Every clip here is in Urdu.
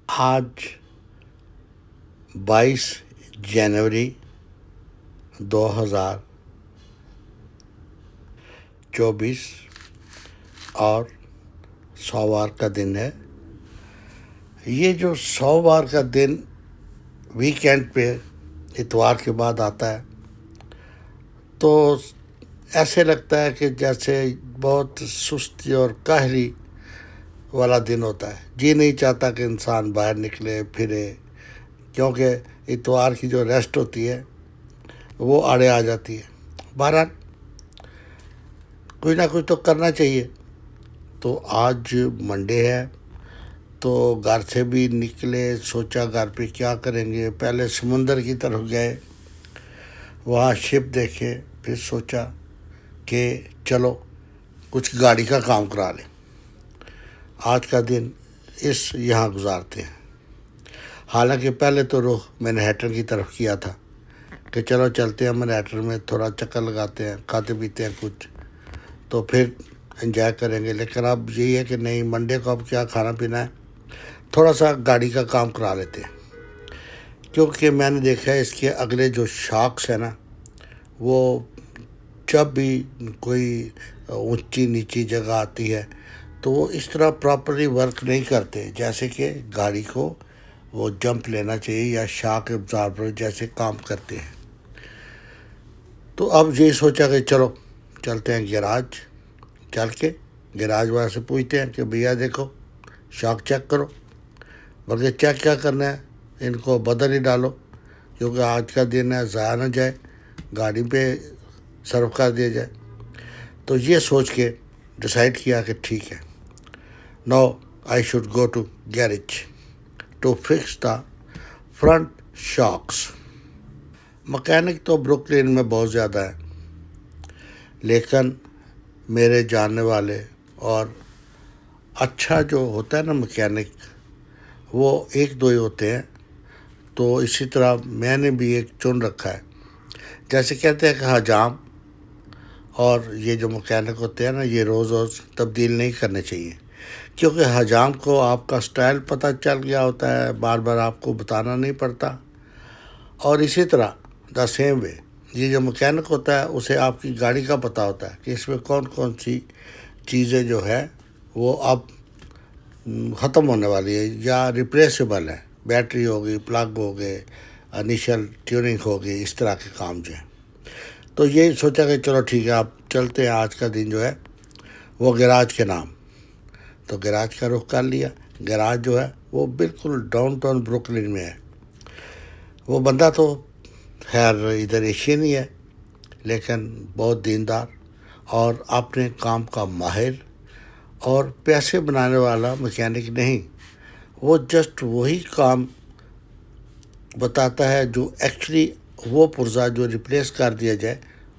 آج 22 جنوری 2024 اور سوموار کا دن ہے۔ یہ جو سوموار کا دن ویکینڈ پہ اتوار کے بعد آتا ہے تو ایسے لگتا ہے کہ جیسے بہت سستی اور کاہلی والا دن ہوتا ہے۔ جی نہیں چاہتا کہ انسان باہر نکلے پھرے، کیونکہ اتوار کی جو ریسٹ ہوتی ہے وہ آڑے آ جاتی ہے۔ بہرحال کچھ نہ کچھ تو کرنا چاہیے۔ تو آج منڈے ہے تو گھر سے بھی نکلے، سوچا گھر پہ کیا کریں گے۔ پہلے سمندر کی طرف گئے، وہاں شپ دیکھے، پھر سوچا کہ چلو کچھ گاڑی کا کام کرا لیں، آج کا دن یہاں گزارتے ہیں۔ حالانکہ پہلے تو رخ مینہٹن کی طرف کیا تھا کہ چلو چلتے ہیں مینہٹن میں، تھوڑا چکر لگاتے ہیں، کھاتے پیتے ہیں کچھ، تو پھر انجوائے کریں گے۔ لیکن اب یہی ہے کہ نہیں، منڈے کو اب کیا کھانا پینا ہے، تھوڑا سا گاڑی کا کام کرا لیتے ہیں۔ کیونکہ میں نے دیکھا ہے اس کے اگلے جو شاکس ہیں نا، وہ جب بھی کوئی اونچی نیچی جگہ آتی ہے تو وہ اس طرح پراپرلی ورک نہیں کرتے جیسے کہ گاڑی کو وہ جمپ لینا چاہیے یا شاک ابزاربر جیسے کام کرتے ہیں۔ تو اب یہ سوچا کہ چلو چلتے ہیں گیراج، چل کے گیراج والے سے پوچھتے ہیں کہ بھیا دیکھو شاک چیک کرو، بلکہ چیک کیا کرنا ہے، ان کو بدل ہی ڈالو، کیونکہ آج کا دن ہے، ضائع نہ جائے، گاڑی پہ صرف کر دیا جائے۔ تو یہ سوچ کے ڈیسائیڈ کیا کہ ٹھیک ہے، no I should go to garage to fix the front shocks. Mechanic تو بروکلن میں بہت زیادہ ہے، لیکن میرے جاننے والے اور اچھا جو ہوتا ہے نا مکینک، وہ ایک دو ہی ہوتے ہیں۔ تو اسی طرح میں نے بھی ایک چن رکھا ہے، جیسے کہتے ہیں کہ حجام اور یہ جو مکینک ہوتے ہیں نا، یہ روز روز تبدیل نہیں کرنے چاہیے، کیونکہ حجام کو آپ کا سٹائل پتہ چل گیا ہوتا ہے، بار بار آپ کو بتانا نہیں پڑتا۔ اور اسی طرح دا سیم وے یہ جو مکینک ہوتا ہے اسے آپ کی گاڑی کا پتہ ہوتا ہے کہ اس میں کون کون سی چیزیں جو ہے وہ اب ختم ہونے والی ہے یا ریپلیسیبل ہے، بیٹری ہوگی، پلگ ہو گئے، انیشل ٹیوننگ ہوگی، اس طرح کے کام جو ہیں۔ تو یہ سوچا کہ چلو ٹھیک ہے، آپ چلتے ہیں، آج کا دن جو ہے وہ گیراج کے نام۔ تو گیراج کا رخ کر لیا۔ گیراج جو ہے وہ بالکل ڈاؤن ٹاؤن بروکلن میں ہے۔ وہ بندہ تو خیر ادھر ایشین ہی ہے، لیکن بہت دیندار اور اپنے کام کا ماہر اور پیسے بنانے والا مکینک نہیں، وہ جسٹ وہی کام بتاتا ہے جو ایکچولی وہ پرزہ جو ریپلیس کر دیا جائے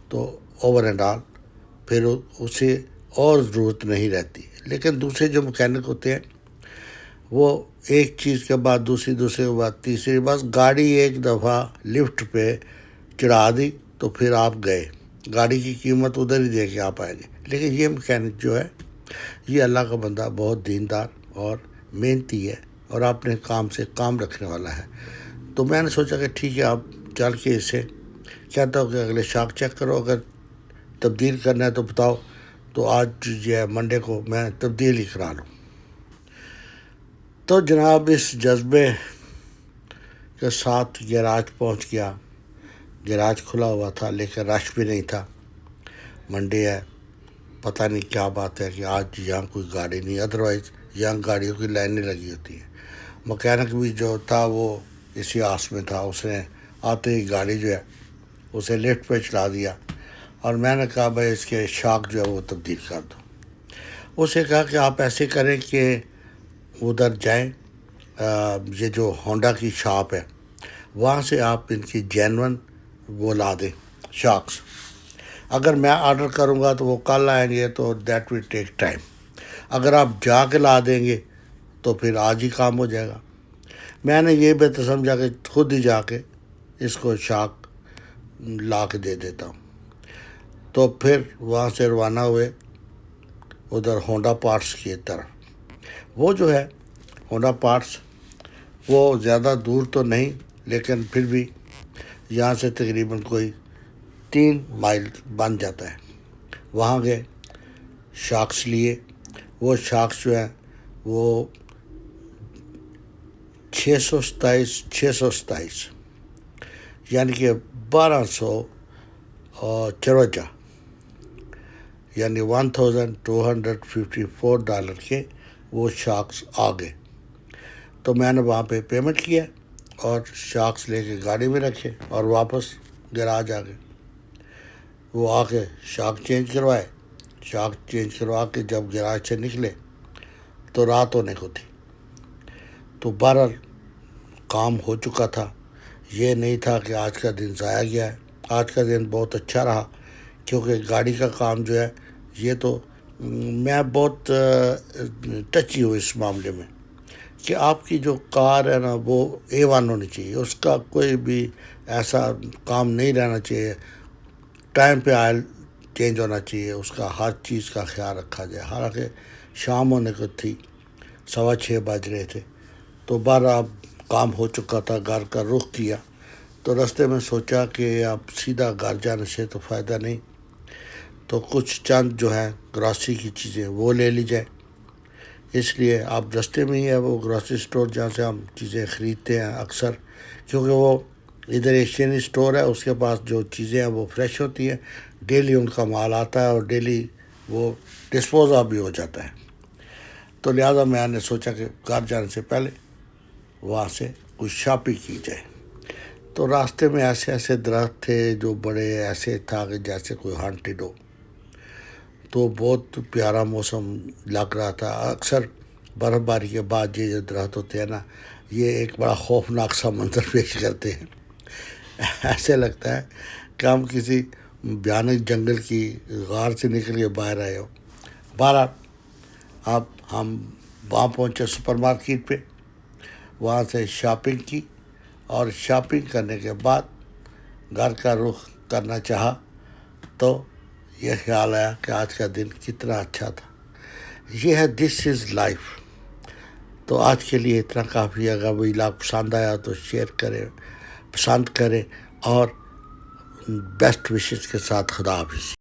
تو اوور اینڈ آل پھر اسے اور ضرورت نہیں رہتی۔ لیکن دوسرے جو مکینک ہوتے ہیں وہ ایک چیز کے بعد دوسرے کے بعد تیسری، بس گاڑی ایک دفعہ لفٹ پہ چڑھا دی تو پھر آپ گئے، گاڑی کی قیمت ادھر ہی دے کے آپ آئیں گے۔ لیکن یہ مکینک جو ہے یہ اللہ کا بندہ، بہت دیندار اور محنتی ہے اور اپنے کام سے کام رکھنے والا ہے۔ تو میں نے سوچا کہ ٹھیک ہے، آپ چل کے اسے کہتا ہوں کہ اگلے شاک چیک کرو، اگر تبدیل کرنا ہے تو بتاؤ، تو آج جو ہے منڈے کو میں تبدیل ہی کرا لوں۔ تو جناب اس جذبے کے ساتھ گیراج پہنچ گیا۔ گیراج کھلا ہوا تھا لیکن رش بھی نہیں تھا، منڈے ہے، پتہ نہیں کیا بات ہے کہ آج یہاں کوئی گاڑی نہیں، ادروائز یہاں گاڑیوں کی لائنیں لگی ہوتی ہیں۔ مکینک بھی جو تھا وہ اسی آس میں تھا، اس نے آتے ہی گاڑی جو ہے اسے لفٹ پہ چلا دیا اور میں نے کہا بھائی اس کے شاک جو ہے وہ تبدیل کر دو۔ اسے کہا کہ آپ ایسے کریں کہ ادھر جائیں، یہ جو ہونڈا کی شاپ ہے وہاں سے آپ ان کی جینون وہ لا دیں شاکس۔ اگر میں آرڈر کروں گا تو وہ کل آئیں گے تو دیٹ ول ٹیک ٹائم، اگر آپ جا کے لا دیں گے تو پھر آج ہی کام ہو جائے گا۔ میں نے یہ بہتر سمجھا کہ خود ہی جا کے اس کو شاک لا کے دے دیتا ہوں۔ تو پھر وہاں سے روانہ ہوئے ادھر ہونڈا پارٹس کی طرف۔ وہ جو ہے ہونڈا پارٹس وہ زیادہ دور تو نہیں، لیکن پھر بھی یہاں سے تقریباً کوئی 3 مائل بن جاتا ہے۔ وہاں گئے، شارکس لیے۔ وہ شارکس جو ہیں وہ 627 یعنی کہ 1254 یعنی $1254 کے وہ شارکس آ گئے۔ تو میں نے وہاں پہ پیمنٹ کیا اور شارکس لے کے گاڑی میں رکھے اور واپس گراج آ گئے۔ وہ آ کے شارک چینج کروائے، شارک چینج کروا کے جب گراج سے نکلے تو رات ہونے کو تھی۔ تو بہرحال کام ہو چکا تھا، یہ نہیں تھا کہ آج کا دن ضائع گیا ہے۔ آج کا دن بہت اچھا رہا، کیونکہ گاڑی کا کام جو ہے یہ تو میں بہت ٹچی ہوں اس معاملے میں کہ آپ کی جو کار ہے نا وہ A1 ہونی چاہیے، اس کا کوئی بھی ایسا کام نہیں رہنا چاہیے، ٹائم پہ آئل چینج ہونا چاہیے، اس کا ہر چیز کا خیال رکھا جائے۔ حالانکہ شام ہونے کو تھی، 6:15 بج رہے تھے، تو اب کام ہو چکا تھا، گھر کا رخ کیا۔ تو راستے میں سوچا کہ اب سیدھا گھر جانے سے تو فائدہ نہیں، تو کچھ چند جو ہے گراسری کی چیزیں وہ لے لی جائے۔ اس لیے اب راستے میں ہی ہے وہ گراسری سٹور جہاں سے ہم چیزیں خریدتے ہیں اکثر، کیونکہ وہ ادھر ایشینی سٹور ہے، اس کے پاس جو چیزیں ہیں وہ فریش ہوتی ہیں، ڈیلی ان کا مال آتا ہے اور ڈیلی وہ ڈسپوز آف بھی ہو جاتا ہے۔ تو لہٰذا میں نے سوچا کہ گھر جانے سے پہلے وہاں سے کچھ شاپنگ کی جائے۔ تو راستے میں ایسے ایسے درخت تھے جو بڑے ایسے تھا کہ جیسے کوئی ہانٹیڈ ہو، تو بہت پیارا موسم لگ رہا تھا۔ اکثر برف باری کے بعد یہ جو درخت ہوتے ہیں نا، یہ ایک بڑا خوفناک سا منظر پیش کرتے ہیں۔ ایسے لگتا ہے کہ ہم کسی بھیانک جنگل کی غار سے نکل کے باہر آئے ہو۔ بہرحال اب ہم وہاں پہنچے سپر مارکیٹ پہ، وہاں سے شاپنگ کی، اور شاپنگ کرنے کے بعد گھر کا رخ کرنا چاہا تو یہ خیال آیا کہ آج کا دن کتنا اچھا تھا۔ یہ ہے دس از لائف۔ تو آج کے لیے اتنا کافی ہے۔ اگر ویلاگ پسند آیا تو شیئر کریں، پسند کریں، اور بیسٹ وشز کے ساتھ خدا حافظ۔